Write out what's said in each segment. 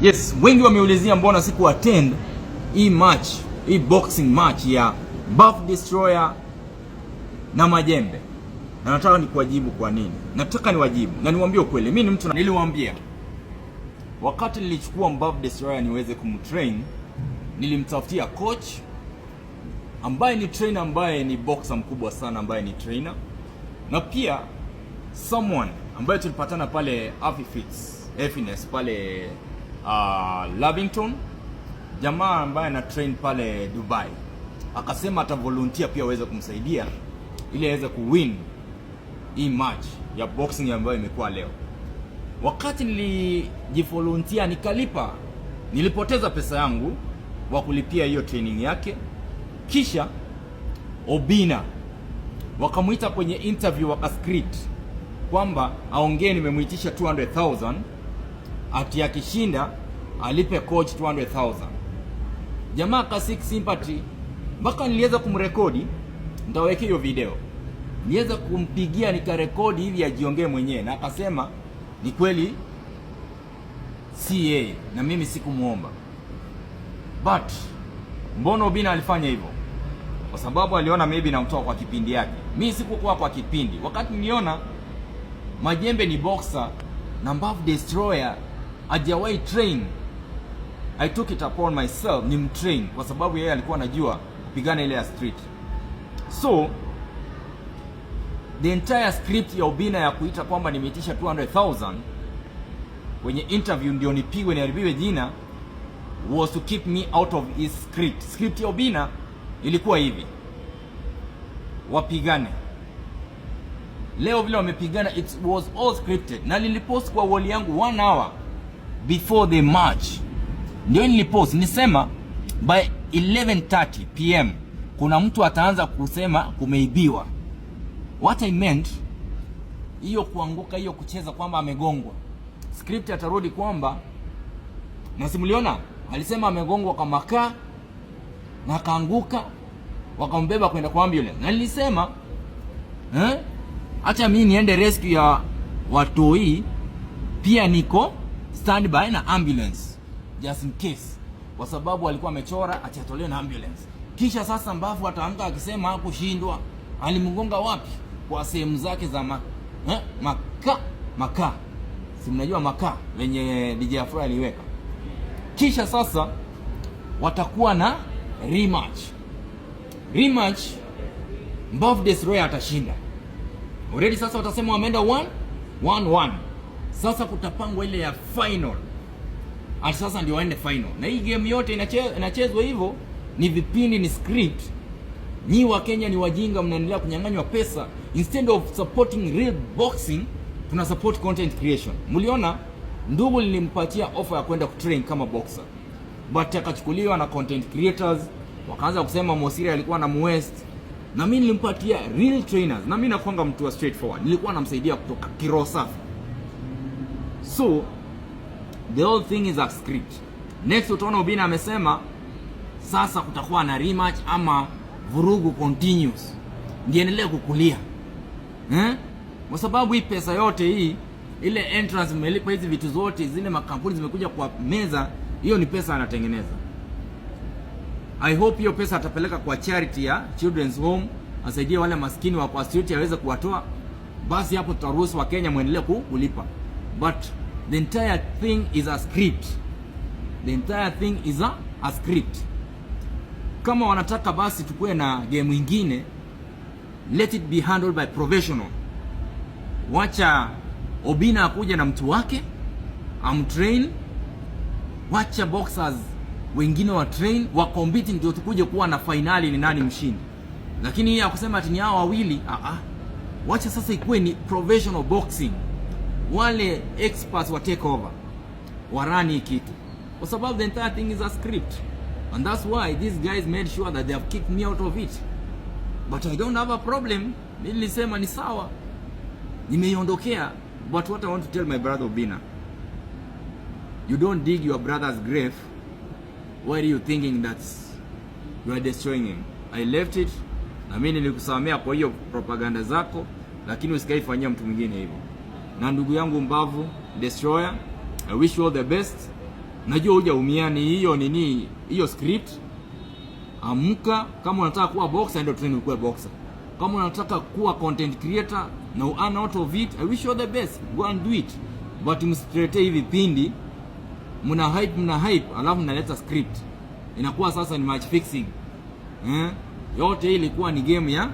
Yes, wengi wameulizia mbona siku attend hii match, hii boxing match ya Buff Destroyer na Majembe. Na nataka nikuwajibu kwa nini. Nataka niwajibu na niwaambie ukweli. Mimi ni mtu niliwaambia wakati nilichukua Buff Destroyer niweze kumtrain, nilimtafutia coach ambaye ni trainer, ambaye ni boxer mkubwa sana, ambaye ni trainer, na pia someone ambaye tulipatana pale Fitness pale Lavington, jamaa ambaye ana train pale Dubai. Akasema ata volunteer pia aweze kumsaidia ili aweze kuwin hii match ya boxing ambayo imekuwa leo. Wakati nilijivolunteer nikalipa, nilipoteza pesa yangu wa kulipia hiyo training yake. Kisha Obina wakamuita kwenye interview, wakascript kwamba aongee, nimemuitisha 200,000 ati akishinda alipe coach 200,000. Jamaa kasik sympathy mpaka niliweza kumrekodi, nitaweka hiyo video. Niweza kumpigia nikarekodi hivi ajiongee mwenyewe, na akasema ni kweli si yeye na mimi sikumuomba. But mbona Obina alifanya hivyo? Kwa sababu aliona maybe namtoa kwa kipindi yake. Mimi sikukuwa kwa kipindi. Wakati niliona Majembe ni boxer na Buff Destroyer hajawahi train, I took it upon myself ni mtrain, kwa sababu yeye alikuwa anajua kupigana ile ya street. So the entire script ya Obina ya kuita kwamba nimeitisha 200,000 kwenye interview ndio nipigwe niharibiwe jina was to keep me out of his script. Script ya Obina ilikuwa hivi: wapigane leo vile wamepigana, it was all scripted. Na nilipost kwa wall yangu 1 hour before the match, ndio nilipost, nisema by 11:30 PM kuna mtu ataanza kusema kumeibiwa. What I meant, hiyo kuanguka, hiyo kucheza kwamba amegongwa, script atarudi kwamba, na simuliona alisema amegongwa kwa makaa na kaanguka, wakambeba kwenda kwa ambulance. Na nilisema acha mimi niende rescue ya watoi, pia niko standby na ambulance just in case, kwa sababu alikuwa amechora atolewe na ambulance. Kisha sasa Mbavu ataamka akisema hakushindwa, alimgonga wapi? Kwa sehemu zake za maka si mnajua maka wenye DJ Afro aliweka. Kisha sasa watakuwa na rematch, Buff Destroyer atashinda already. Sasa watasema wameenda 1-1. Sasa kutapangwa ile ya final, ati sasa ndio waende final. Na hii game yote inachezwa hivyo, ni vipindi, ni script. Nyi wa Kenya ni wajinga, mnaendelea kunyang'anywa pesa. Instead of supporting real boxing, tuna support content creation. Mliona ndugu nilimpatia offer ya kwenda kutrain kama boxer, but akachukuliwa na content creators, wakaanza kusema Mosiri alikuwa na Mwest. Na mimi nilimpatia real trainers, na mimi nakwanga mtu wa straightforward, nilikuwa namsaidia kutoka kiroho safi. So the whole thing is a script. Next utaona Obina amesema sasa kutakuwa na rematch ama vurugu continuous, ndiendelee kukulia kwa sababu hii pesa yote hii, ile entrance mmelipa, hizi vitu zote, zile makampuni zimekuja kwa meza, hiyo ni pesa anatengeneza. I hope hiyo pesa atapeleka kwa charity ya Children's Home, asaidie wale maskini wa kwa street, aweze kuwatoa. Basi hapo tutaruhusu wa Kenya muendelee kulipa. But the entire thing is a script. The entire thing is a script. Kama wanataka basi tukue na game nyingine, let it be handled by professional. Wacha Obina akuja na mtu wake amtrain, wacha boxers wengine wa train wa compete, ndio tukuje kuwa na finali ni nani mshindi. Lakini hii ya kusema ati ni hao wawili, wacha sasa ikuwe ni professional boxing, wale experts wa take over warani kitu, kwa sababu the entire thing is a script. And that's why these guys made sure that they have kicked me out of it. But I don't have a problem. Nilisema ni sawa, nimeiondokea. But what I want to tell my brother Obina, you don't dig your brother's grave. Why are you thinking that you are destroying him? I left it, na mimi nilikusamea kwa hiyo propaganda zako, lakini usikaifanyia mtu mwingine hivyo. Na ndugu yangu Mbavu Destroyer, I wish you all the best. najua hujaumia, ni hiyo nini, hiyo script. Amka, kama unataka kuwa boxer ndio train kuwa boxer. Kama unataka kuwa content creator na earn out of it, I wish you the best, go and do it. But msitrete hivi vipindi mna hype alafu mnaleta script, inakuwa sasa ni match fixing. Yote hii ilikuwa ni game ya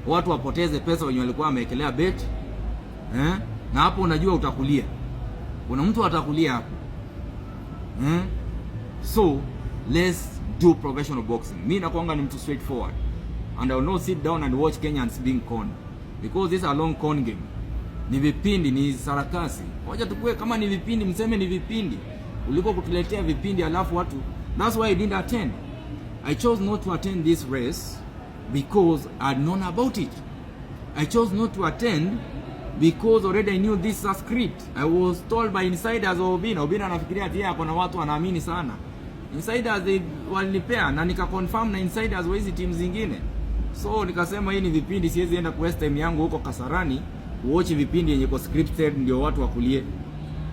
watu wapoteze pesa wenye walikuwa wamewekelea bet. Na hapo unajua utakulia, kuna mtu atakulia hapo. So let's do professional boxing. Mimi nakuanga ni mtu straightforward, and I will not sit down and watch Kenyans being conned, because this is a long con game. Ni vipindi, ni sarakasi. Wacha tukue kama ni vipindi, mseme ni vipindi, uliko kutuletea vipindi alafu watu. That's why I didn't attend. I chose not to attend this race because I had known about it. I chose not to attend because already I knew this is a script. I was told by insiders of Obina. Obina anafikiria ati kuna watu wanaamini sana. Insiders walinipea na nika confirm na insiders wa hizi timu zingine. So nikasema hii ni vipindi, siwezi enda kuwaste time yangu huko Kasarani watch vipindi yenye ko scripted ndio watu wakulie.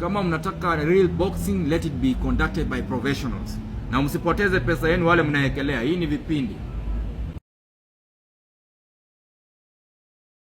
Kama mnataka real boxing, let it be conducted by professionals. Na msipoteze pesa yenu wale mnaekelea. Hii ni vipindi.